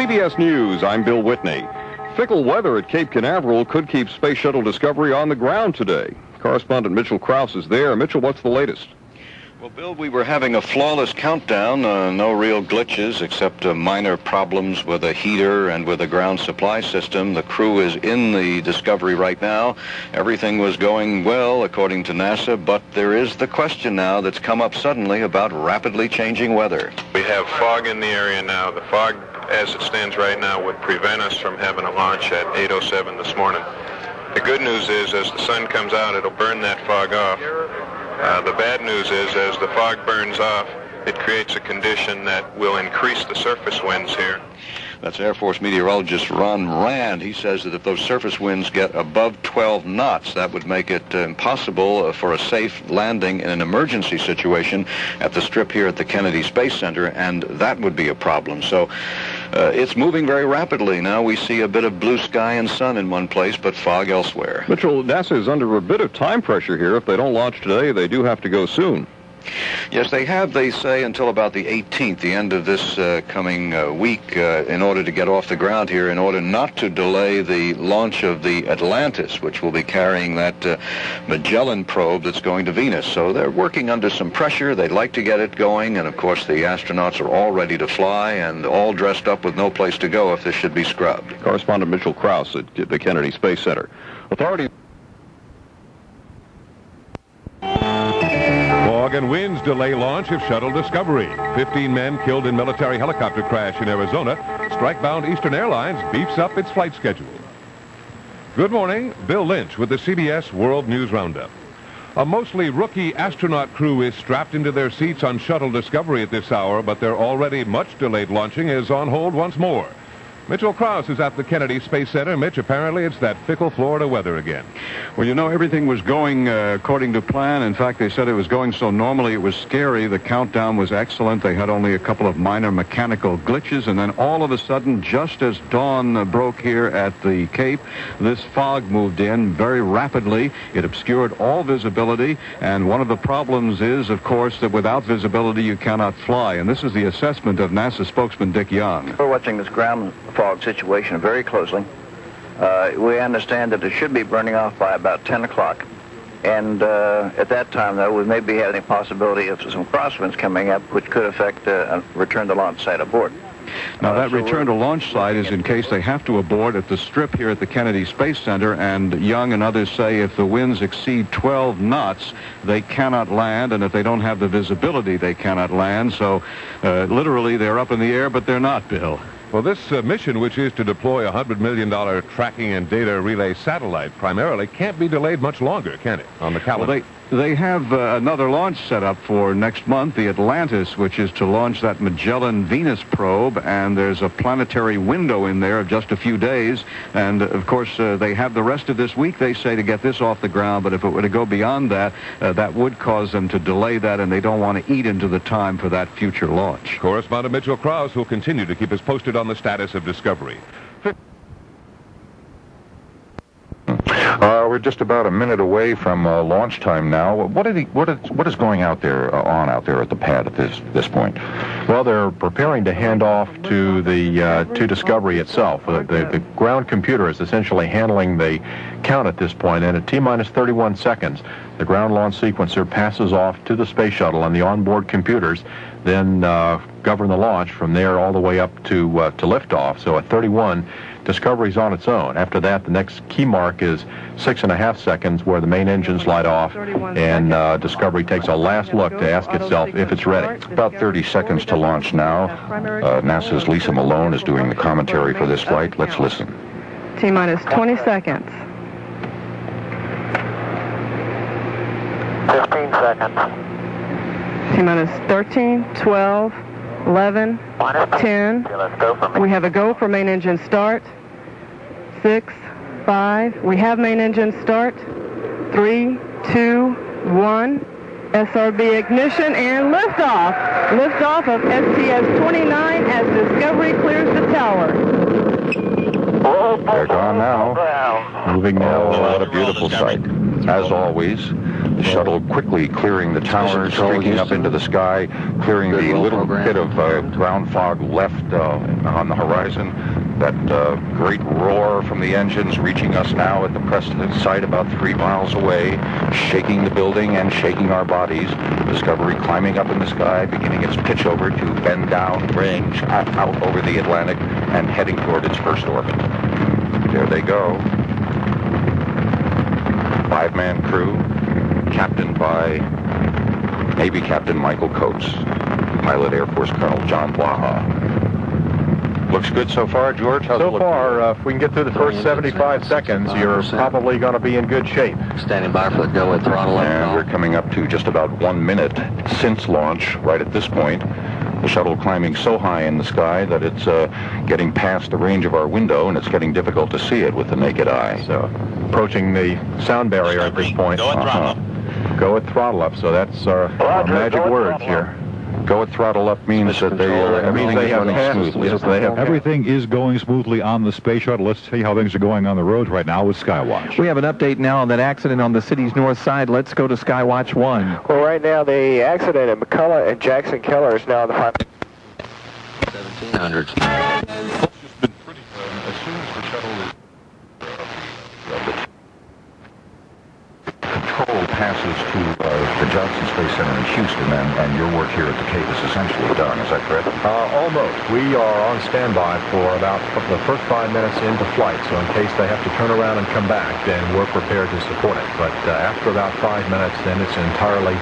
CBS News, I'm Bill Whitney. Fickle weather at Cape Canaveral could keep Space Shuttle Discovery on the ground today. Correspondent Mitchell Krause is there. Mitchell, what's the latest? Well, Bill, we were having a flawless countdown, no real glitches except minor problems with a heater and with the ground supply system. The crew is in the Discovery right now. Everything was going well, according to NASA, but there is the question now that's come up suddenly about rapidly changing weather. We have fog in the area now. The fog, as it stands right now, would prevent us from having a launch at 8:07 this morning. The good news is, as the sun comes out, it'll burn that fog off. The bad news is, as the fog burns off, it creates a condition that will increase the surface winds here. That's Air Force meteorologist Ron Rand. He says that if those surface winds get above 12 knots, that would make it impossible for a safe landing in an emergency situation at the strip here at the Kennedy Space Center, and that would be a problem. So it's moving very rapidly. Now we see a bit of blue sky and sun in one place, but fog elsewhere. Mitchell, NASA is under a bit of time pressure here. If they don't launch today, they do have to go soon. Yes, they have, they say, until about the 18th, the end of this coming week, in order to get off the ground here, in order not to delay the launch of the Atlantis, which will be carrying that Magellan probe that's going to Venus. So they're working under some pressure. They'd like to get it going, and of course the astronauts are all ready to fly and all dressed up with no place to go if this should be scrubbed. Correspondent Mitchell Krause at the Kennedy Space Center. Authorities... Fog and winds delay launch of Shuttle Discovery. 15 men killed in military helicopter crash in Arizona. Strike-bound Eastern Airlines beefs up its flight schedule. Good morning. Bill Lynch with the CBS World News Roundup. A mostly rookie astronaut crew is strapped into their seats on Shuttle Discovery at this hour, but their already much delayed launching is on hold once more. Mitchell Krause is at the Kennedy Space Center. Mitch, apparently it's that fickle Florida weather again. Well, you know, everything was going according to plan. In fact, they said it was going so normally it was scary. The countdown was excellent. They had only a couple of minor mechanical glitches, and then all of a sudden, just as dawn broke here at the Cape, this fog moved in very rapidly. It obscured all visibility, and one of the problems is, of course, that without visibility you cannot fly, and this is the assessment of NASA spokesman Dick Young. We're watching this ground fog situation very closely. We understand that it should be burning off by about 10 o'clock. And at that time, though, we may be having a possibility of some crosswinds coming up, which could affect return to launch site abort. Now, that return to launch site is in case they have to abort at the strip here at the Kennedy Space Center, and Young and others say if the winds exceed 12 knots, they cannot land, and if they don't have the visibility, they cannot land. So, literally, they're up in the air, but they're not, Bill. Well, this mission, which is to deploy a $100 million tracking and data relay satellite primarily, can't be delayed much longer, can it, on the calendar? Well, they have another launch set up for next month, the Atlantis, which is to launch that Magellan Venus probe, and there's a planetary window in there of just a few days. And, of course, they have the rest of this week, they say, to get this off the ground, but if it were to go beyond that, that would cause them to delay that, and they don't want to eat into the time for that future launch. Correspondent Mitchell Krause will continue to keep us posted on the status of Discovery. We're just about a minute away from launch time now. What is going out there out there at the pad at this point? Well, they're preparing to hand off to the to Discovery itself. The ground computer is essentially handling the count at this point, and at T-minus 31 seconds, the ground launch sequencer passes off to the space shuttle, and the onboard computers then govern the launch from there all the way up to liftoff. So at 31, Discovery's on its own. After that, the next key mark is 6.5 seconds, where the main engines light off, and Discovery takes a last look to ask itself if it's ready. About 30 seconds to launch now. NASA's Lisa Malone is doing the commentary for this flight. Let's listen. T-minus 20 seconds. 15 seconds. T-minus 13, 12, 11, 10. We have a go for main engine start. 6, 5. We have main engine start. 3, 2, 1. SRB ignition and liftoff. Liftoff of STS-29 as Discovery clears the tower. They're gone now. Moving now. What a beautiful sight. As always, The shuttle quickly clearing the towers, streaking up into the sky, clearing the little bit of ground fog left on the horizon. That great roar from the engines reaching us now at the Preston site about 3 miles away, shaking the building and shaking our bodies. Discovery climbing up in the sky, beginning its pitch over to bend down range out over the Atlantic and heading toward its first orbit. There they go. 5-man crew, captained by Navy Captain Michael Coates, pilot Air Force Colonel John Blaha. Looks good so far, George? How's it look? So far, if we can get through the first 75 seconds, you're probably going to be in good shape. Standing by for the go with throttle up. And we're coming up to just about 1 minute since launch, right at this point. The shuttle climbing so high in the sky that it's getting past the range of our window, and it's getting difficult to see it with the naked eye. So, approaching the sound barrier at this point. Go with throttle up. So that's our magic words here. Go with throttle up means that they have passed smoothly. Yes, Everything is going smoothly on the space shuttle. Let's see how things are going on the road right now with Skywatch. We have an update now on that accident on the city's north side. Let's go to Skywatch 1. Well, right now the accident at McCullough and Jackson Keller is now on the 1700s. Control passes to the Johnson Space Center in Houston, and your work here at the Cape is essentially done. Is that correct? Almost. We are on standby for about the first 5 minutes into flight, so in case they have to turn around and come back, then we're prepared to support it. But after about 5 minutes, then it's entirely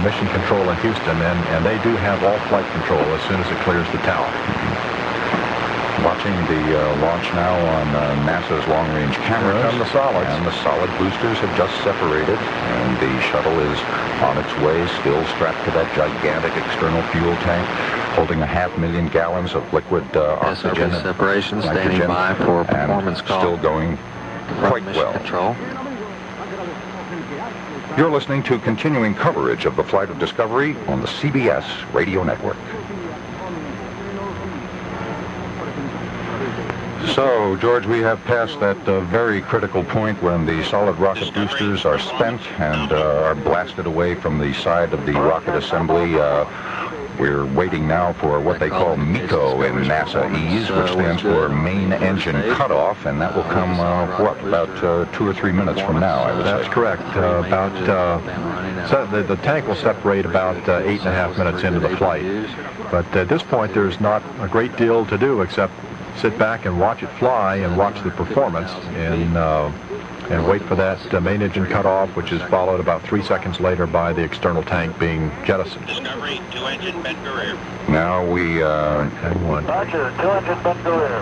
mission control in Houston, and they do have all flight control as soon as it clears the tower. Watching the launch now on NASA's long-range cameras. Here come the solids. And the solid boosters have just separated, and the shuttle is on its way, still strapped to that gigantic external fuel tank, holding 500,000 gallons of liquid oxygen. Separation, standing by for performance call. Still going quite well. Control. You're listening to continuing coverage of the flight of Discovery on the CBS radio network. So, George, we have passed that very critical point when the solid rocket boosters are spent and are blasted away from the side of the rocket assembly. We're waiting now for what they call MECO in NASA-EASE, which stands for Main Engine Cutoff, and that will come, about 2 or 3 minutes from now, I would say. That's correct. So the tank will separate about 8.5 minutes into the flight. But at this point, there's not a great deal to do except sit back and watch it fly and watch the performance and wait for that main engine cutoff, which is followed about 3 seconds later by the external tank being jettisoned. Discovery, 2-engine bent career. Now we... Hang on. Roger, 2-engine bent career.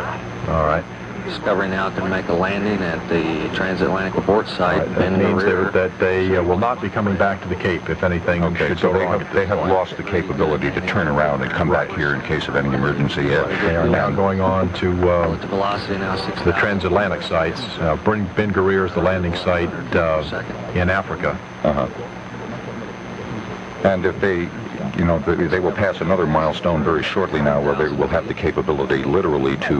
All right. Discovery now can make a landing at the transatlantic abort site. That means that they will not be coming back to the Cape if anything should go wrong. They have lost the capability to turn around and come back here in case of any emergency. They are now going on to velocity now the transatlantic sites. Ben Guerir is the landing site in Africa. And if they... they will pass another milestone very shortly now where they will have the capability literally to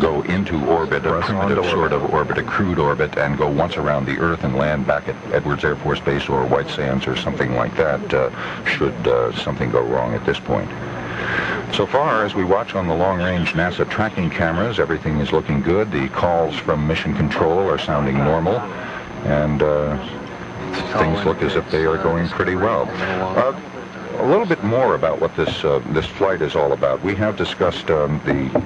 go into orbit, a primitive sort of orbit, a crude orbit, and go once around the Earth and land back at Edwards Air Force Base or White Sands or something like that, should something go wrong at this point. So far, as we watch on the long-range NASA tracking cameras, everything is looking good. The calls from Mission Control are sounding normal, and things look as if they are going pretty well. A little bit more about what this flight is all about. We have discussed the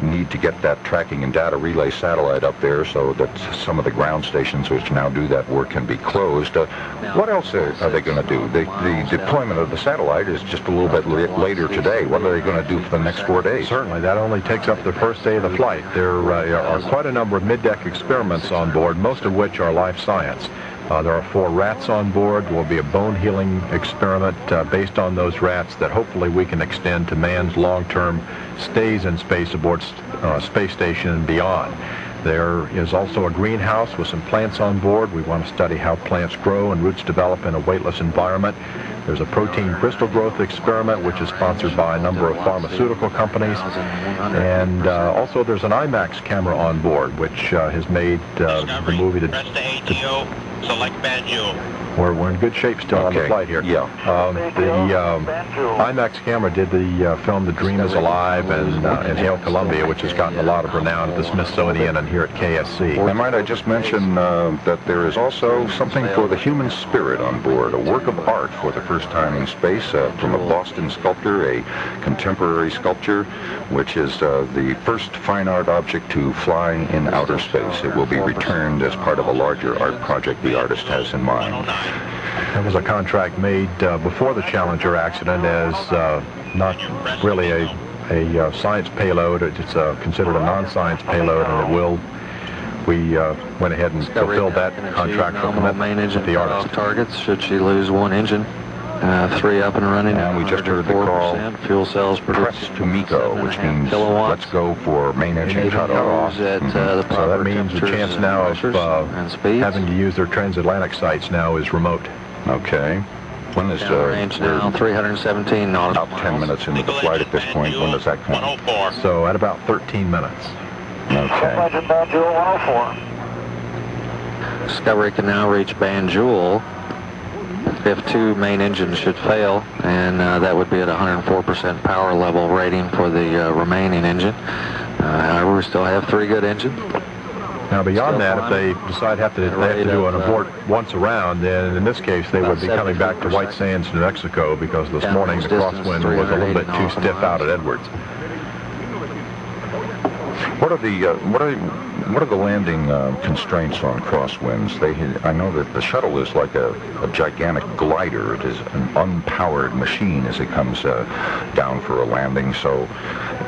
need to get that tracking and data relay satellite up there so that some of the ground stations which now do that work can be closed. What else are they going to do? The deployment of the satellite is just a little bit later today. What are they going to do for the next 4 days? Certainly, that only takes up the first day of the flight. There are quite a number of mid-deck experiments on board, most of which are life science. There are 4 rats on board. There will be a bone healing experiment based on those rats that hopefully we can extend to man's long-term stays in space aboard space station and beyond. There is also a greenhouse with some plants on board. We want to study how plants grow and roots develop in a weightless environment. There's a protein crystal growth experiment, which is sponsored by a number of pharmaceutical companies. And also there's an IMAX camera on board, which has made the movie... Press the ATO, select banjo. We're in good shape still on the flight here. Yeah. The IMAX camera did the film The Dream is Alive and Hail Columbia, which has gotten a lot of renown at the Smithsonian and here at KSC. And might I just mention that there is also something for the human spirit on board, a work of art for the first time in space from a Boston sculptor, a contemporary sculpture, which is the first fine art object to fly in outer space. It will be returned as part of a larger art project the artist has in mind. There was a contract made before the Challenger accident as not really a science payload. It's considered a non-science payload, and we went ahead and fulfilled that contract for commitment with the artist. Targets should she lose one engine. 3 up and running. And we just heard the call, fuel cells press to MECO, which means let's go for main engine cutoff. So that means the chance now of having to use their transatlantic sites now is remote. Okay. When is range now 317 nautical about 10 minutes into the flight at this point? When does that come? So at about 13 minutes. Okay. Discovery can now reach Banjul if 2 main engines should fail, and that would be at 104% power level rating for the remaining engine. However, we still have 3 good engines. Now beyond that, if they decide they have to do an abort once around, then in this case they would be coming back to White Sands, New Mexico, because this morning the crosswind was a little bit too stiff out at Edwards. What are the landing constraints on crosswinds? I know that the shuttle is like a gigantic glider. It is an unpowered machine as it comes down for a landing. So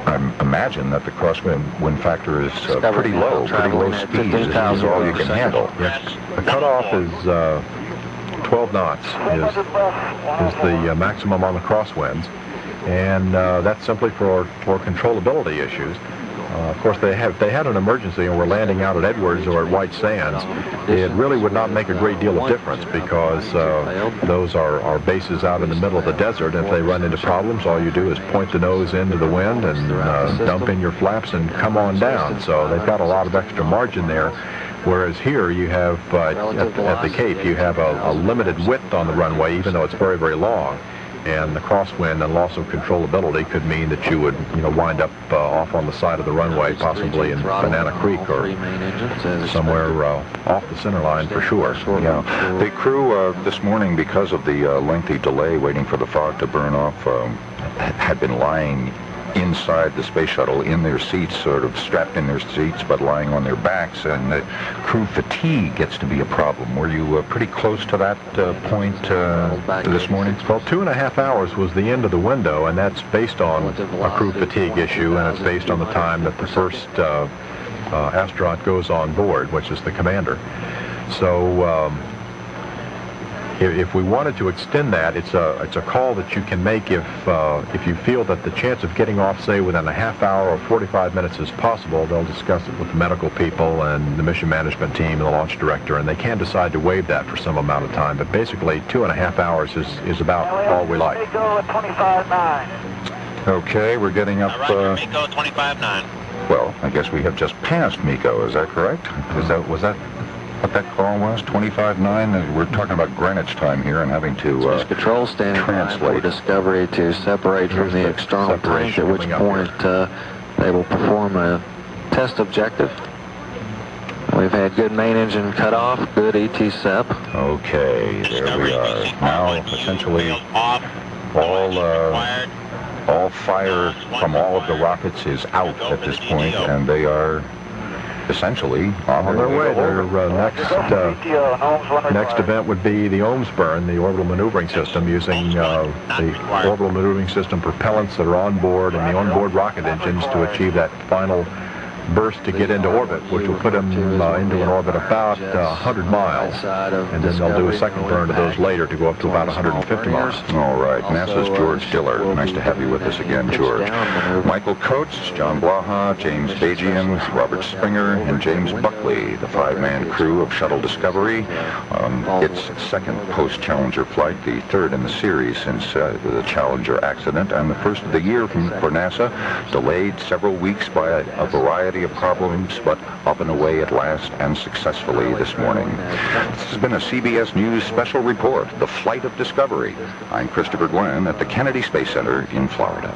I imagine that the crosswind factor is pretty low speeds. This is all you can handle. Yes. The cutoff is 12 knots is the maximum on the crosswinds, and that's simply for controllability issues. Of course, if they had an emergency and were landing out at Edwards or at White Sands, it really would not make a great deal of difference, because those are bases out in the middle of the desert. If they run into problems, all you do is point the nose into the wind and dump in your flaps and come on down. So they've got a lot of extra margin there. Whereas here you have, at the Cape, you have a limited width on the runway, even though it's very, very long. And the crosswind and loss of controllability could mean that you would, wind up off on the side of the runway, possibly in Banana Creek or somewhere off the center line for sure. Yeah. The crew this morning, because of the lengthy delay waiting for the fog to burn off, had been lying inside the space shuttle in their seats, sort of strapped in their seats, but lying on their backs, and crew fatigue gets to be a problem. Were you pretty close to that point this morning? Well, 2.5 hours was the end of the window, and that's based on a crew fatigue issue, and it's based on the time that the first astronaut goes on board, which is the commander. So if we wanted to extend that, it's a call that you can make if you feel that the chance of getting off, say, within a half hour or 45 minutes is possible. They'll discuss it with the medical people and the mission management team and the launch director, and they can decide to waive that for some amount of time. But basically, 2.5 hours is about all we like. Okay, we're getting up. MECO 25.9. Well, I guess we have just passed MECO. Is that correct? Was that what that call was? 25.9. We're talking about Greenwich time here, and having to control standing translate for Discovery to separate from the external tank, at which point they will perform a test objective. We've had good main engine cutoff, good ET-SEP. Okay, there we are. Now, essentially, all fire from all of the rockets is out at this point, and they are essentially on their way. Their next event would be the OMS burn, the orbital maneuvering system, using the orbital maneuvering system propellants that are on board and the onboard rocket engines to achieve that final burst to get into orbit, which will put them into an orbit about 100 miles, and then they'll do a second burn of those later to go up to about 150 miles. All right, NASA's George Dillard. Nice to have you with us again, George. Michael Coates, John Blaha, James Bajian, Robert Springer, and James Buckley, the 5-man crew of Shuttle Discovery, its second post-Challenger flight, the third in the series since the Challenger accident, and the first of the year for NASA, delayed several weeks by a variety variety of problems, but up and away at last and successfully this morning. This has been a CBS News special report, The Flight of Discovery. I'm Christopher Glenn at the Kennedy Space Center in Florida.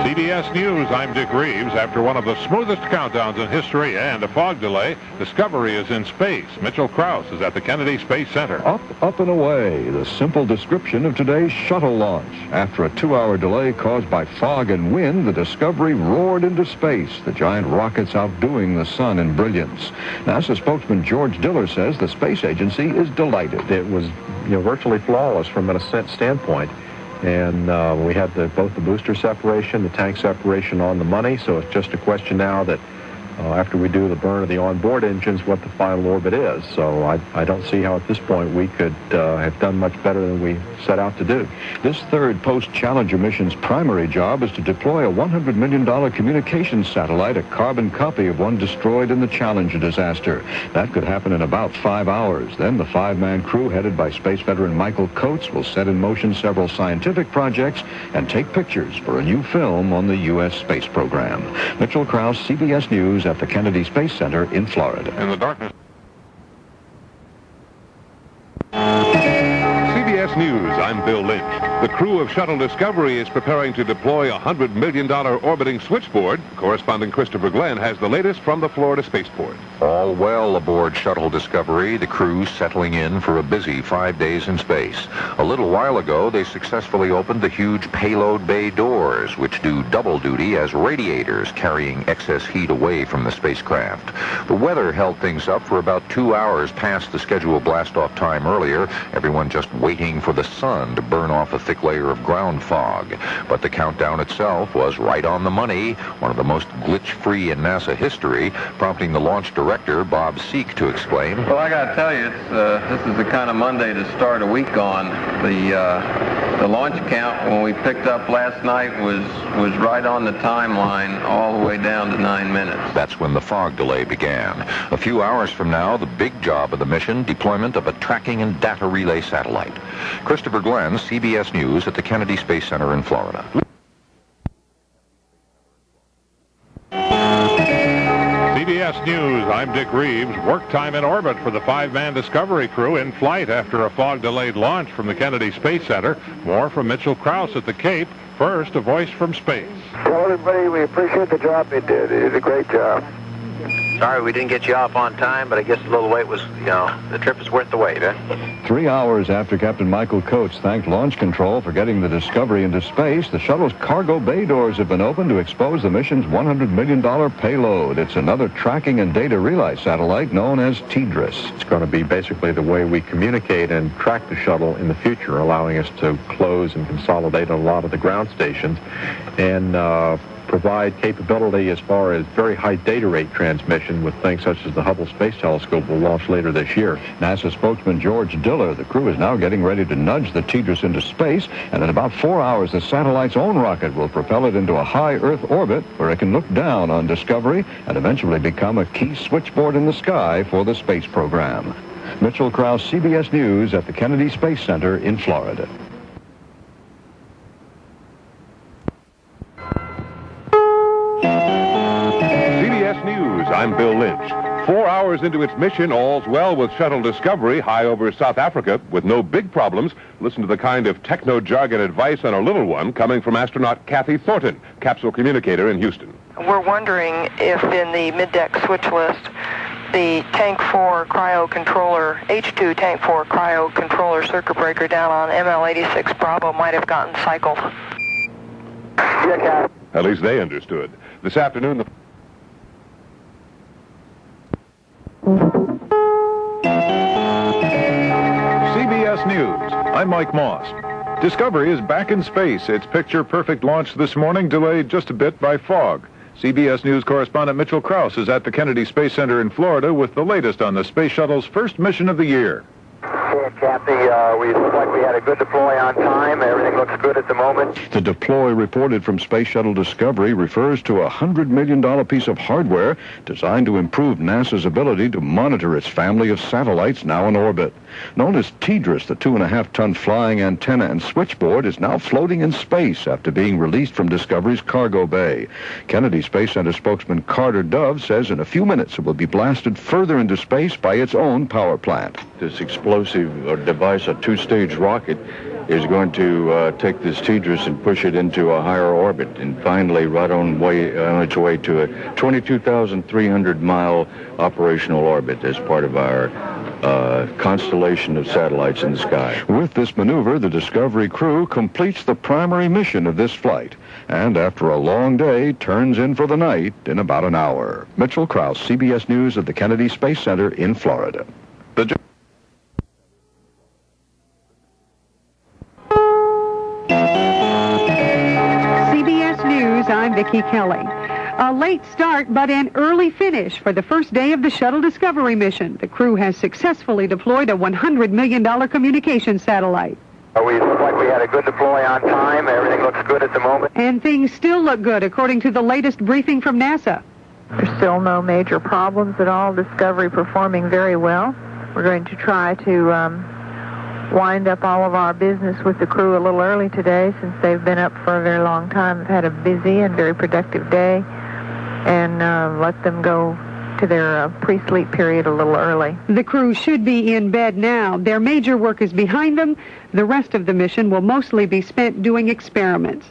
CBS News, I'm Dick Reeves. After one of the smoothest countdowns in history and a fog delay, Discovery is in space. Mitchell Krauss is at the Kennedy Space Center. Up and away, the simple description of today's shuttle launch. After a 2-hour delay caused by fog and wind, the Discovery roared into space, the giant rockets outdoing the sun in brilliance. NASA spokesman George Diller says the space agency is delighted. It was, virtually flawless from an ascent standpoint. And we had both the booster separation, the tank separation on the money, so it's just a question now that after we do the burn of the onboard engines, what the final orbit is. So I don't see how at this point we could have done much better than we set out to do. This third post-Challenger mission's primary job is to deploy a $100 million communications satellite, a carbon copy of one destroyed in the Challenger disaster. That could happen in about 5 hours. Then the 5-man crew headed by space veteran Michael Coates will set in motion several scientific projects and take pictures for a new film on the U.S. space program. Mitchell Krauss, CBS News at the Kennedy Space Center in Florida. In the darkness. CBS News, I'm Bill Lynch. The crew of Shuttle Discovery is preparing to deploy a $100 million orbiting switchboard. Correspondent Christopher Glenn has the latest from the Florida spaceport. All well aboard Shuttle Discovery, the crew settling in for a busy 5 days in space. A little while ago, they successfully opened the huge payload bay doors, which do double duty as radiators carrying excess heat away from the spacecraft. The weather held things up for about 2 hours past the scheduled blast-off time earlier, everyone just waiting for the sun to burn off a thick layer of ground fog. But the countdown itself was right on the money, one of the most glitch-free in NASA history, prompting the launch director, Bob Seek, to explain. Well, I got to tell you, this is the kind of Monday to start a week on. The launch count when we picked up last night was right on the timeline all the way down to 9 minutes. That's when the fog delay began. A few hours from now, the big job of the mission, deployment of a tracking and data relay satellite. Christopher Glenn, CBS News at the Kennedy Space Center in Florida. CBS News, I'm Dick Reeves. Work time in orbit for the 5-man Discovery crew in flight after a fog-delayed launch from the Kennedy Space Center. More from Mitchell Krauss at the Cape. First, a voice from space. Tell everybody we appreciate the job they did. They did a great job. Sorry we didn't get you off on time, but I guess a little wait was, the trip is worth the wait, huh? 3 hours after Captain Michael Coates thanked Launch Control for getting the Discovery into space, the shuttle's cargo bay doors have been opened to expose the mission's $100 million payload. It's another tracking and data relay satellite known as TDRS. It's going to be basically the way we communicate and track the shuttle in the future, allowing us to close and consolidate a lot of the ground stations and provide capability as far as very high data rate transmission with things such as the Hubble Space Telescope will launch later this year. NASA spokesman George Diller, the crew is now getting ready to nudge the TDRS into space, and in about 4 hours, the satellite's own rocket will propel it into a high Earth orbit where it can look down on Discovery and eventually become a key switchboard in the sky for the space program. Mitchell Krauss, CBS News at the Kennedy Space Center in Florida. News, I'm Bill Lynch. 4 hours into its mission, all's well with Shuttle Discovery high over South Africa with no big problems. Listen to the kind of techno-jargon advice on a little one coming from astronaut Kathy Thornton, capsule communicator in Houston. We're wondering if in the mid-deck switch list, the Tank 4 cryo controller, H2 Tank 4 cryo controller circuit breaker down on ML86 Bravo might have gotten cycled. Yeah, Cap. At least they understood. This afternoon, the CBS News, I'm Mike Moss. Discovery is back in space. Its picture-perfect launch this morning delayed just a bit by fog. CBS News correspondent Mitchell Krauss is at the Kennedy Space Center in Florida with the latest on the Space Shuttle's first mission of the year. 4, and Kathy. We look like we had a good deploy on time. Everything looks good at the moment. The deploy reported from Space Shuttle Discovery refers to a $100 million piece of hardware designed to improve NASA's ability to monitor its family of satellites now in orbit. Known as TDRS, the 2.5-ton flying antenna and switchboard is now floating in space after being released from Discovery's cargo bay. Kennedy Space Center spokesman Carter Dove says in a few minutes it will be blasted further into space by its own power plant. This explosive device, a two-stage rocket, is going to take this TDRS and push it into a higher orbit, and finally right on its way to a 22,300-mile operational orbit as part of our constellation of satellites in the sky. With this maneuver, the Discovery crew completes the primary mission of this flight, and after a long day, turns in for the night in about an hour. Mitchell Krause, CBS News at the Kennedy Space Center in Florida. CBS News, I'm Vicki Kelly. A late start, but an early finish for the first day of the Shuttle Discovery mission. The crew has successfully deployed a $100 million communications satellite. We look like we had a good deploy on time. Everything looks good at the moment. And things still look good, according to the latest briefing from NASA. There's still no major problems at all. Discovery performing very well. We're going to try to wind up all of our business with the crew a little early today, since they've been up for a very long time. They've had a busy and very productive day, and let them go to their pre-sleep period a little early. The crew should be in bed now. Their major work is behind them. The rest of the mission will mostly be spent doing experiments.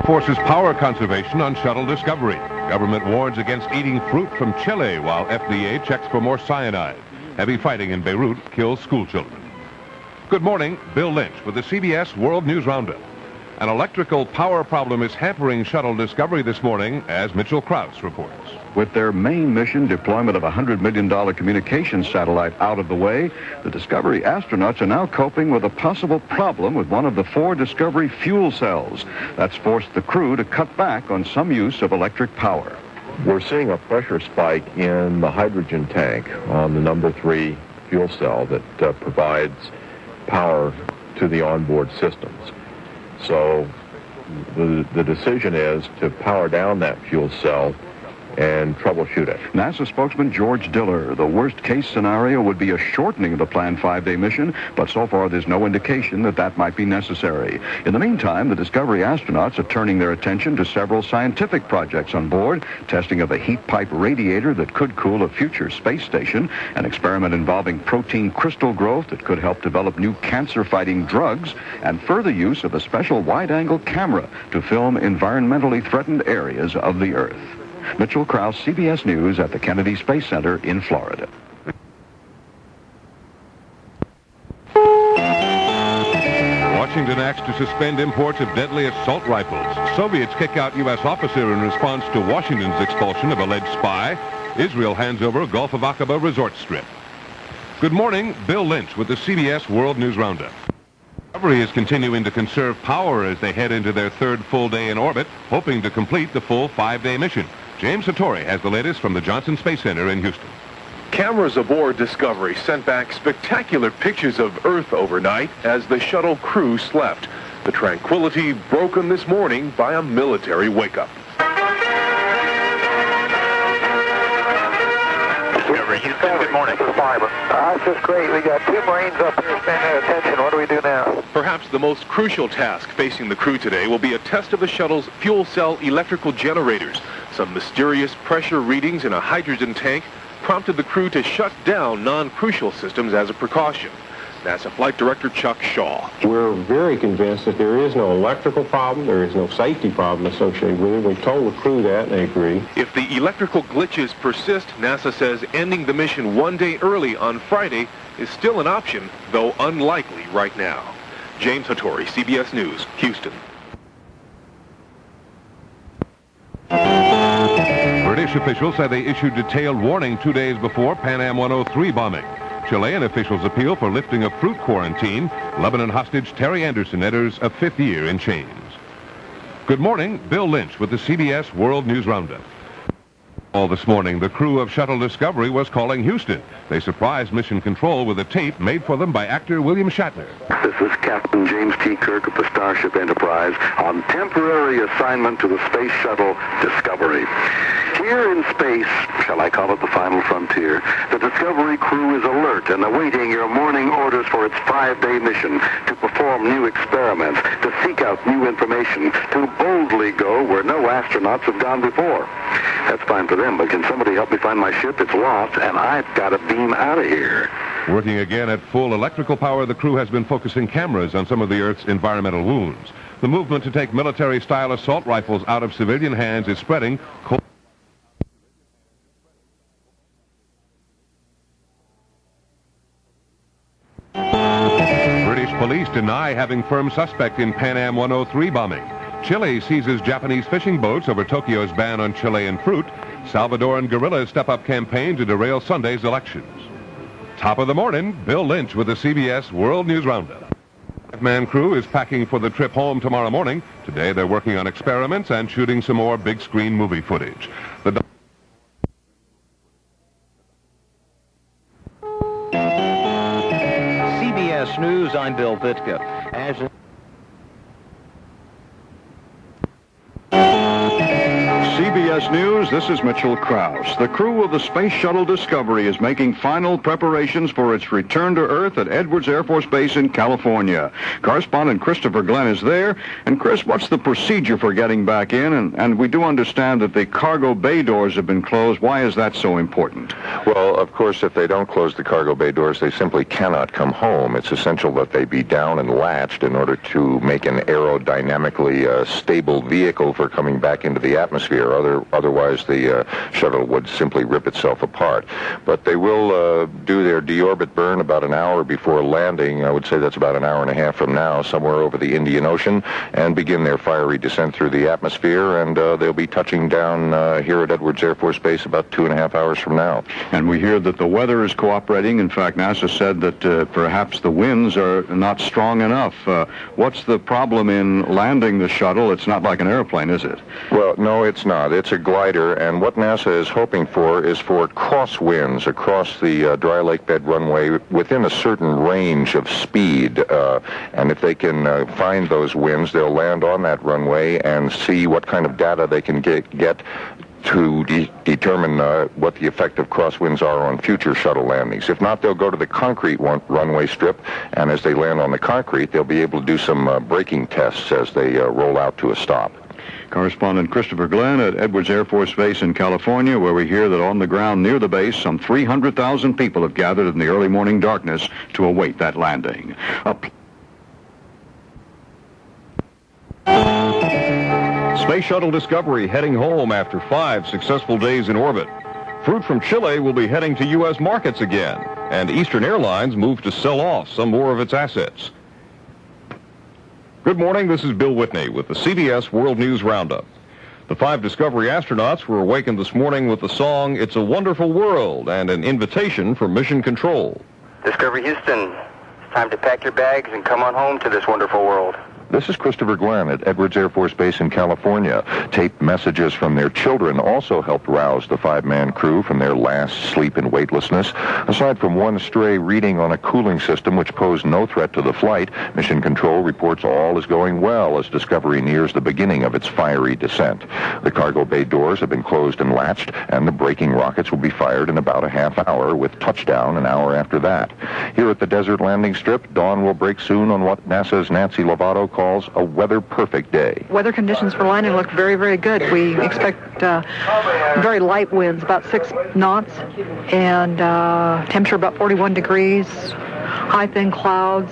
Forces power conservation on Shuttle Discovery. Government warns against eating fruit from Chile while FDA checks for more cyanide. Heavy fighting in Beirut kills school children. Good morning, Bill Lynch with the CBS World News Roundup. An electrical power problem is hampering Shuttle Discovery this morning, as Mitchell Krause reports. With their main mission, deployment of a $100 million communications satellite, out of the way, the Discovery astronauts are now coping with a possible problem with one of the 4 Discovery fuel cells. That's forced the crew to cut back on some use of electric power. We're seeing a pressure spike in the hydrogen tank on the number 3 fuel cell that provides power to the onboard systems. So the decision is to power down that fuel cell and troubleshoot it. NASA spokesman George Diller, the worst-case scenario would be a shortening of the planned 5-day mission, but so far there's no indication that that might be necessary. In the meantime, the Discovery astronauts are turning their attention to several scientific projects on board, testing of a heat pipe radiator that could cool a future space station, an experiment involving protein crystal growth that could help develop new cancer-fighting drugs, and further use of a special wide-angle camera to film environmentally threatened areas of the Earth. Mitchell Krause, CBS News at the Kennedy Space Center in Florida. Washington acts to suspend imports of deadly assault rifles. Soviets kick out U.S. officer in response to Washington's expulsion of alleged spy. Israel hands over Gulf of Aqaba resort strip. Good morning, Bill Lynch with the CBS World News Roundup. Discovery is continuing to conserve power as they head into their 3rd full day in orbit, hoping to complete the full 5-day mission. James Hattori has the latest from the Johnson Space Center in Houston. Cameras aboard Discovery sent back spectacular pictures of Earth overnight as the shuttle crew slept. The tranquility broken this morning by a military wake-up. Discovery, Houston, good morning. That's just great. We got 2 Marines up here paying attention. What do we do now? Perhaps the most crucial task facing the crew today will be a test of the shuttle's fuel cell electrical generators. Some mysterious pressure readings in a hydrogen tank prompted the crew to shut down non-crucial systems as a precaution. NASA Flight Director Chuck Shaw. We're very convinced that there is no electrical problem, there is no safety problem associated with it. We've told the crew that, and they agree. If the electrical glitches persist, NASA says ending the mission 1 day early on Friday is still an option, though unlikely right now. James Hattori, CBS News, Houston. British officials say they issued detailed warning 2 days before Pan Am 103 bombing. Chilean officials appeal for lifting of fruit quarantine. Lebanon hostage Terry Anderson enters a 5th year in chains. Good morning, Bill Lynch with the CBS World News Roundup. All this morning, the crew of Shuttle Discovery was calling Houston. They surprised Mission Control with a tape made for them by actor William Shatner. This is Captain James T. Kirk of the Starship Enterprise on temporary assignment to the Space Shuttle Discovery. Here in space, shall I call it the final frontier, the Discovery crew is alert and awaiting your morning orders for its 5-day mission to perform new experiments, to seek out new information, to boldly go where no astronauts have gone before. That's fine for them, but can somebody help me find my ship? It's lost, and I've got to beam out of here. Working again at full electrical power, the crew has been focusing cameras on some of the Earth's environmental wounds. The movement to take military-style assault rifles out of civilian hands is spreading. British police deny having firm suspect in Pan Am 103 bombing. Chile seizes Japanese fishing boats over Tokyo's ban on Chilean fruit. Salvadoran guerrillas step up campaign to derail Sunday's elections. Top of the morning, Bill Lynch with the CBS World News Roundup. The 5-man crew is packing for the trip home tomorrow morning. Today they're working on experiments and shooting some more big-screen movie footage. CBS News, I'm Bill Vitka. CBS News, this is Mitchell Krause. The crew of the Space Shuttle Discovery is making final preparations for its return to Earth at Edwards Air Force Base in California. Correspondent Christopher Glenn is there. And Chris, what's the procedure for getting back in? And we do understand that the cargo bay doors have been closed. Why is that so important? Well, of course, if they don't close the cargo bay doors, they simply cannot come home. It's essential that they be down and latched in order to make an aerodynamically stable vehicle for coming back into the atmosphere. Otherwise, the shuttle would simply rip itself apart. But they will do their deorbit burn about an hour before landing. I would say that's about an hour and a half from now, somewhere over the Indian Ocean, and begin their fiery descent through the atmosphere. And they'll be touching down here at Edwards Air Force Base about 2.5 hours from now. And we hear that the weather is cooperating. In fact, NASA said that perhaps the winds are not strong enough. What's the problem in landing the shuttle? It's not like an airplane, is it? Well, no, it's not. It's a glider, and what NASA is hoping for is for crosswinds across the dry lake bed runway within a certain range of speed. And if they can find those winds, they'll land on that runway and see what kind of data they can get to determine what the effect of crosswinds are on future shuttle landings. If not, they'll go to the concrete runway strip, and as they land on the concrete, they'll be able to do some braking tests as they roll out to a stop. Correspondent Christopher Glenn at Edwards Air Force Base in California, where we hear that on the ground near the base, some 300,000 people have gathered in the early morning darkness to await that landing. Space Shuttle Discovery heading home after 5 successful days in orbit. Fruit from Chile will be heading to U.S. markets again, and Eastern Airlines moved to sell off some more of its assets. Good morning, this is Bill Whitney with the CBS World News Roundup. The 5 Discovery astronauts were awakened this morning with the song "It's a Wonderful World" and an invitation from Mission Control. Discovery Houston, it's time to pack your bags and come on home to this wonderful world. This is Christopher Glenn at Edwards Air Force Base in California. Taped messages from their children also helped rouse the 5-man crew from their last sleep in weightlessness. Aside from one stray reading on a cooling system which posed no threat to the flight, Mission Control reports all is going well as Discovery nears the beginning of its fiery descent. The cargo bay doors have been closed and latched, and the braking rockets will be fired in about a half hour, with touchdown an hour after that. Here at the desert landing strip, dawn will break soon on what NASA's Nancy Lovato calls a weather-perfect day. Weather conditions for landing look very, very good. We expect very light winds, about 6 knots, and temperature about 41 degrees. High, thin clouds.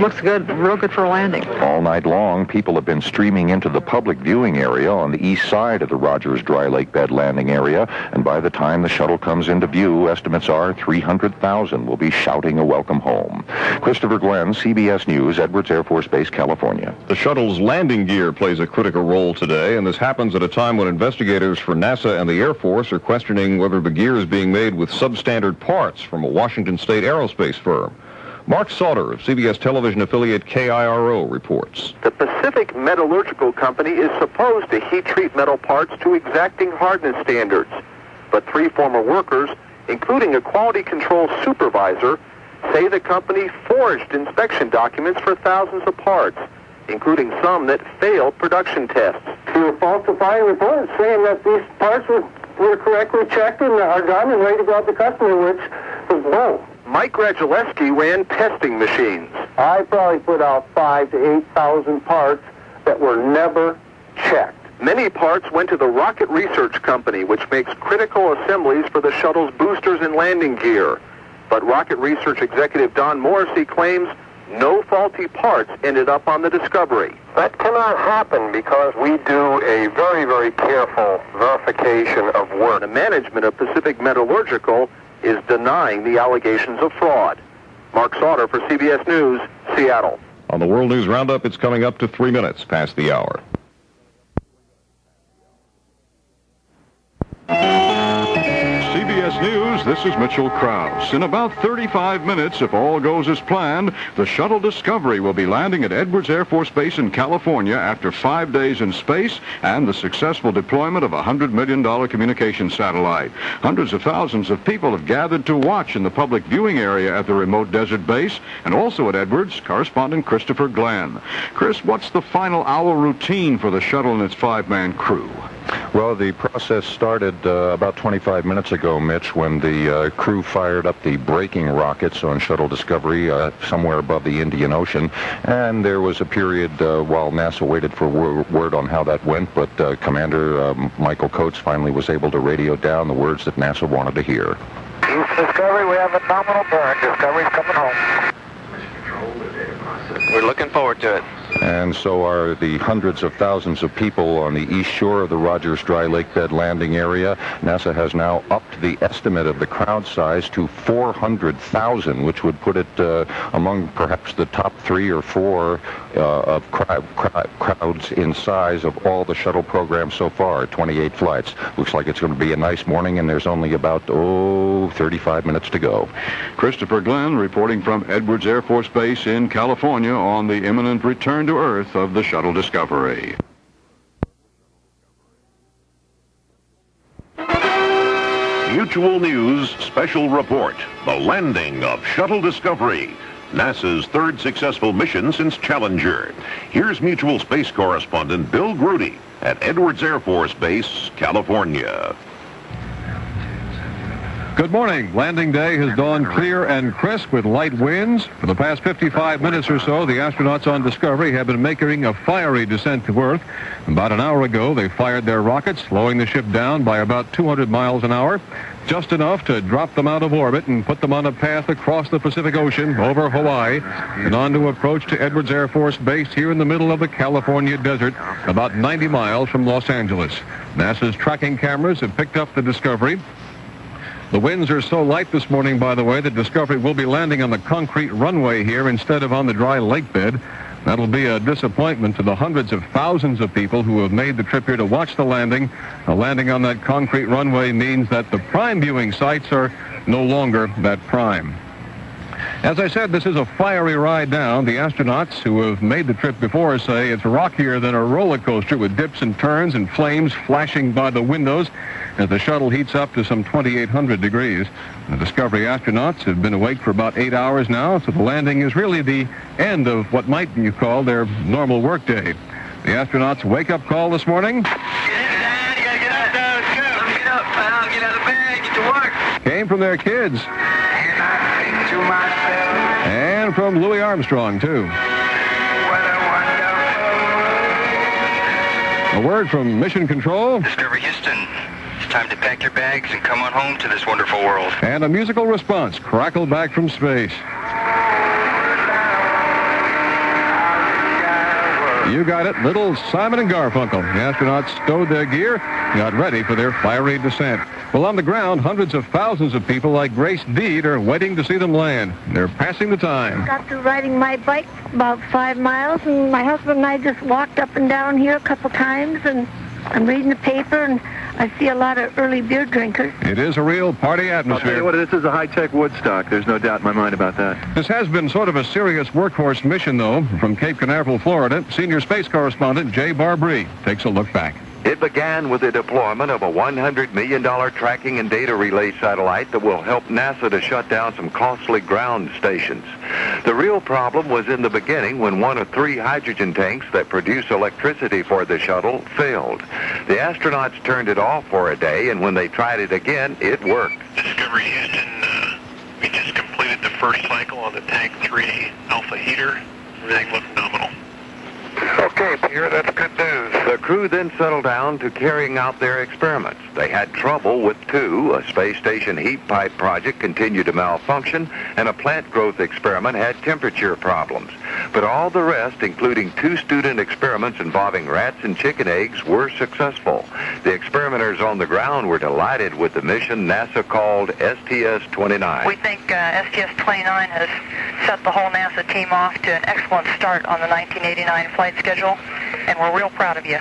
Looks good, real good for a landing. All night long, people have been streaming into the public viewing area on the east side of the Rogers Dry Lake Bed landing area, and by the time the shuttle comes into view, estimates are 300,000 will be shouting a welcome home. Christopher Glenn, CBS News, Edwards Air Force Base, California. The shuttle's landing gear plays a critical role today, and this happens at a time when investigators for NASA and the Air Force are questioning whether the gear is being made with substandard parts from a Washington State aerospace firm. Mark Sauter of CBS television affiliate KIRO reports. The Pacific Metallurgical Company is supposed to heat treat metal parts to exacting hardness standards. But 3 former workers, including a quality control supervisor, say the company forged inspection documents for thousands of parts, including some that failed production tests. We were falsifying reports saying that these parts were correctly checked and are done and ready to go out to the customer, which was bull. Mike Radzileski ran testing machines. I probably put out 5,000 to 8,000 parts that were never checked. Many parts went to the Rocket Research Company, which makes critical assemblies for the shuttle's boosters and landing gear. But Rocket Research executive Don Morrissey claims no faulty parts ended up on the Discovery. That cannot happen because we do a very, very careful verification of work. The management of Pacific Metallurgical is denying the allegations of fraud. Mark Sauter for CBS News, Seattle. On the World News Roundup, it's coming up to 3 minutes past the hour. CBS News, this is Mitchell Krause. In about 35 minutes, if all goes as planned, the shuttle Discovery will be landing at Edwards Air Force Base in California after 5 days in space and the successful deployment of a $100 million communication satellite. Hundreds of thousands of people have gathered to watch in the public viewing area at the remote desert base, and also at Edwards, correspondent Christopher Glenn. Chris, what's the final hour routine for the shuttle and its 5-man crew? Well, the process started about 25 minutes ago, Mitch, when the crew fired up the braking rockets on Shuttle Discovery somewhere above the Indian Ocean. And there was a period while NASA waited for word on how that went, but Commander Michael Coates finally was able to radio down the words that NASA wanted to hear. Houston Discovery, we have a nominal burn. Discovery's coming home. We're looking forward to it. And so are the hundreds of thousands of people on the east shore of the Rogers Dry Lake Bed landing area. NASA has now upped the estimate of the crowd size to 400,000, which would put it among perhaps the top 3 or 4 of crowds in size of all the shuttle programs so far, 28 flights. Looks like it's going to be a nice morning, and there's only about, 35 minutes to go. Christopher Glenn reporting from Edwards Air Force Base in California on the imminent return to Earth of the Shuttle Discovery. Mutual News Special Report, the landing of Shuttle Discovery, NASA's 3rd successful mission since Challenger. Here's Mutual Space correspondent Bill Grudy at Edwards Air Force Base, California. Good morning. Landing day has dawned clear and crisp with light winds. For the past 55 minutes or so, the astronauts on Discovery have been making a fiery descent to Earth. About an hour ago, they fired their rockets, slowing the ship down by about 200 miles an hour, just enough to drop them out of orbit and put them on a path across the Pacific Ocean over Hawaii and on to approach to Edwards Air Force Base here in the middle of the California desert, about 90 miles from Los Angeles. NASA's tracking cameras have picked up the Discovery. The winds are so light this morning, by the way, that Discovery will be landing on the concrete runway here instead of on the dry lake bed. That'll be a disappointment to the hundreds of thousands of people who have made the trip here to watch the landing. A landing on that concrete runway means that the prime viewing sites are no longer that prime. As I said, this is a fiery ride down. The astronauts who have made the trip before say it's rockier than a roller coaster with dips and turns and flames flashing by the windows as the shuttle heats up to some 2,800 degrees. The Discovery astronauts have been awake for about 8 hours now, so the landing is really the end of what might be called their normal workday. The astronauts' wake-up call this morning came from their kids. And from Louis Armstrong, too. A word from Mission Control. Discovery Houston, it's time to pack your bags and come on home to this wonderful world. And a musical response crackled back from space. You got it, little Simon and Garfunkel. The astronauts stowed their gear, got ready for their fiery descent. Well, on the ground, hundreds of thousands of people like Grace Deed are waiting to see them land. They're passing the time. Got through riding my bike about 5 miles, and my husband and I just walked up and down here a couple times, and I'm reading the paper, and I see a lot of early beer drinkers. It is a real party I'll tell you atmosphere. what, this is a high-tech Woodstock. There's no doubt in my mind about that. This has been sort of a serious workhorse mission, though. From Cape Canaveral, Florida, senior space correspondent Jay Barbary takes a look back. It began with the deployment of a $100 million tracking and data relay satellite that will help NASA to shut down some costly ground stations. The real problem was in the beginning when one of 3 hydrogen tanks that produce electricity for the shuttle failed. The astronauts turned it off for a day, and when they tried it again, it worked. Discovery Houston, we just completed the first cycle on the Tank 3 alpha heater. Everything looked nominal. Okay, Pierre, that's good news. The crew then settled down to carrying out their experiments. They had trouble with 2. A space station heat pipe project continued to malfunction, and a plant growth experiment had temperature problems. But all the rest, including 2 student experiments involving rats and chicken eggs, were successful. The experimenters on the ground were delighted with the mission NASA called STS-29. We think STS-29 has set the whole NASA team off to an excellent start on the 1989 flight schedule, and we're real proud of you.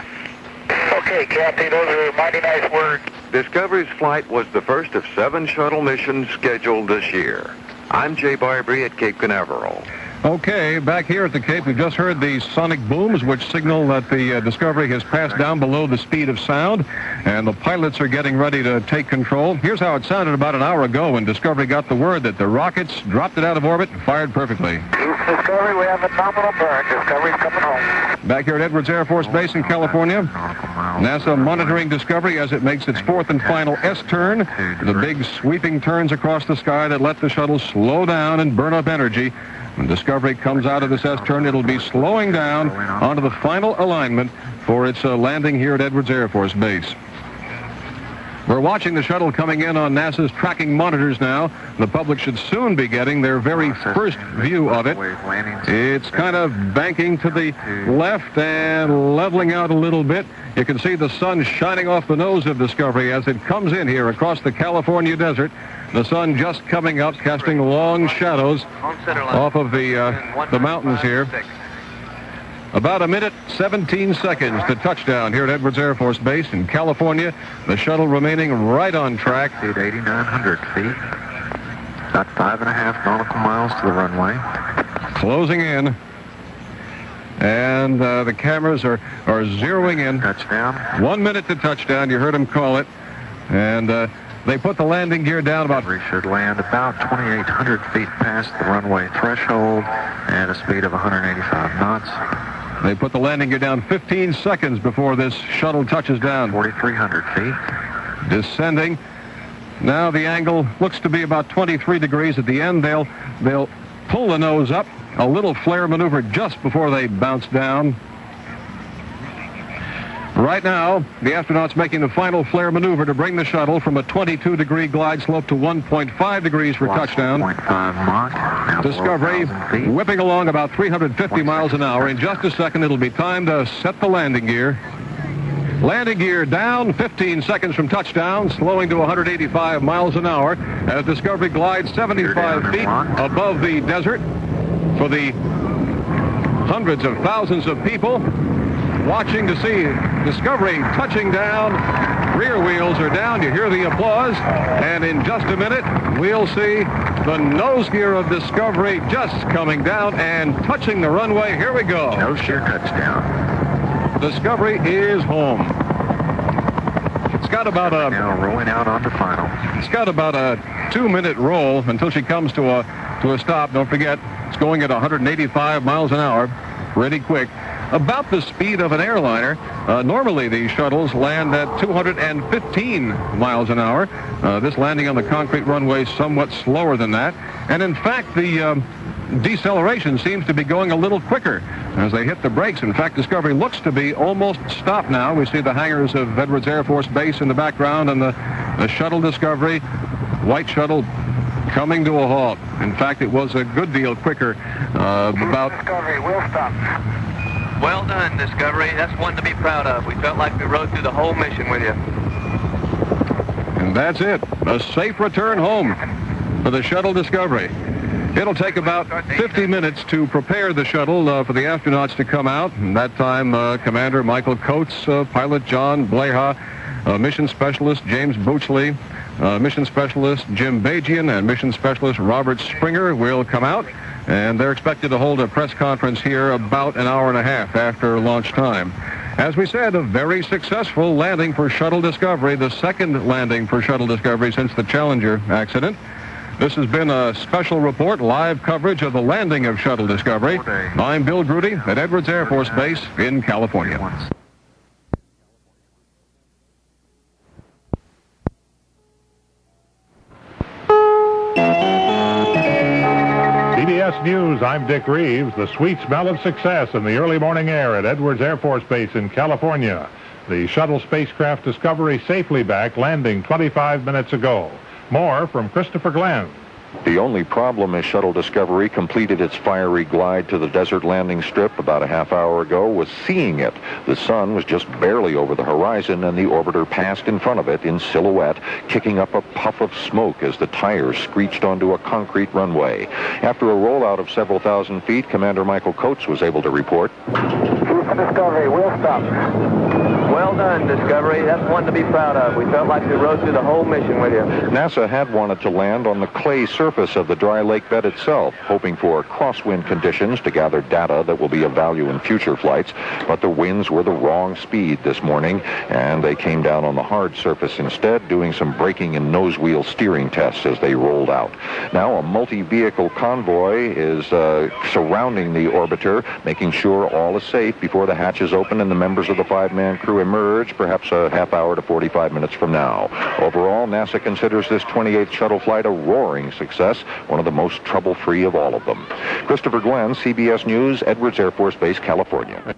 Okay, Kathy, those are mighty nice words. Discovery's flight was the first of 7 shuttle missions scheduled this year. I'm Jay Barbary at Cape Canaveral. Okay, back here at the Cape, we've just heard the sonic booms, which signal that the Discovery has passed down below the speed of sound, and the pilots are getting ready to take control. Here's how it sounded about an hour ago when Discovery got the word that the rockets dropped it out of orbit and fired perfectly. Discovery, we have a nominal burn. Discovery's coming home. Back here at Edwards Air Force Base in California, NASA monitoring Discovery as it makes its 4th and final S-turn, the big sweeping turns across the sky that let the shuttle slow down and burn up energy. When Discovery comes out of this S-turn, it'll be slowing down onto the final alignment for its landing here at Edwards Air Force Base. We're watching the shuttle coming in on NASA's tracking monitors now. The public should soon be getting their very first view of it. It's kind of banking to the left and leveling out a little bit. You can see the sun shining off the nose of Discovery as it comes in here across the California desert. The sun just coming up, casting long shadows off of the mountains here. About a minute, 17 seconds to touchdown here at Edwards Air Force Base in California. The shuttle remaining right on track. At 8,900 feet, about 5.5 nautical miles to the runway. Closing in. And the cameras are zeroing in. Touchdown. 1 minute to touchdown. You heard them call it. And they put the landing gear down about... We should land about 2,800 feet past the runway threshold at a speed of 185 knots. They put the landing gear down 15 seconds before this shuttle touches down. 4,300 feet. Descending. Now the angle looks to be about 23 degrees. At the end, they'll pull the nose up. A little flare maneuver just before they bounce down. Right now, the astronauts making the final flare maneuver to bring the shuttle from a 22-degree glide slope to 1.5 degrees for touchdown. 1.5 Mach. Discovery whipping along about 350 miles an hour. In just a second, it'll be time to set the landing gear. Landing gear down, 15 seconds from touchdown, slowing to 185 miles an hour as Discovery glides 75 feet above the desert for the hundreds of thousands of people watching to see Discovery touching down. Rear wheels are down. You hear the applause. And in just a minute, we'll see the nose gear of Discovery just coming down and touching the runway. Here we go. Nose gear touchdown. Discovery is home. It's got about now rolling out onto final. It's got about a 2-minute roll until she comes to a stop. Don't forget, it's going at 185 miles an hour. Pretty quick. About the speed of an airliner. Normally these shuttles land at 215 miles an hour. This landing on the concrete runway is somewhat slower than that. And in fact, the deceleration seems to be going a little quicker as they hit the brakes. In fact, Discovery looks to be almost stopped now. We see the hangars of Edwards Air Force Base in the background and the shuttle Discovery, white shuttle, coming to a halt. In fact, it was a good deal quicker. Discovery, we'll stop. Well done, Discovery. That's one to be proud of. We felt like we rode through the whole mission with you. And that's it. A safe return home for the shuttle Discovery. It'll take about 50 minutes to prepare the shuttle for the astronauts to come out. And that time, Commander Michael Coates, pilot John Bleha, Mission Specialist James Boochley, Mission Specialist Jim Bajian, and Mission Specialist Robert Springer will come out, and they're expected to hold a press conference here about an hour and a half after launch time. As we said, a very successful landing for Shuttle Discovery, the second landing for Shuttle Discovery since the Challenger accident. This has been a special report, live coverage of the landing of Shuttle Discovery. I'm Bill Grudy at Edwards Air Force Base in California. CBS News, I'm Dick Reeves. The sweet smell of success in the early morning air at Edwards Air Force Base in California. The shuttle spacecraft Discovery safely back, landing 25 minutes ago. More from Christopher Glenn. The only problem is Shuttle Discovery completed its fiery glide to the desert landing strip about a half hour ago was seeing it. The sun was just barely over the horizon, and the orbiter passed in front of it in silhouette, kicking up a puff of smoke as the tires screeched onto a concrete runway. After a rollout of several thousand feet, Commander Michael Coates was able to report. Discovery, we'll stop. Well done, Discovery. That's one to be proud of. We felt like we rode through the whole mission with you. NASA had wanted to land on the clay surface of the dry lake bed itself, hoping for crosswind conditions to gather data that will be of value in future flights, but the winds were the wrong speed this morning, and they came down on the hard surface instead, doing some braking and nose wheel steering tests as they rolled out. Now a multi-vehicle convoy is surrounding the orbiter, making sure all is safe before the hatches open and the members of the five-man crew emerge, perhaps a half hour to 45 minutes from now. Overall, NASA considers this 28th shuttle flight a roaring success, one of the most trouble-free of all of them. Christopher Glenn, CBS News, Edwards Air Force Base, California.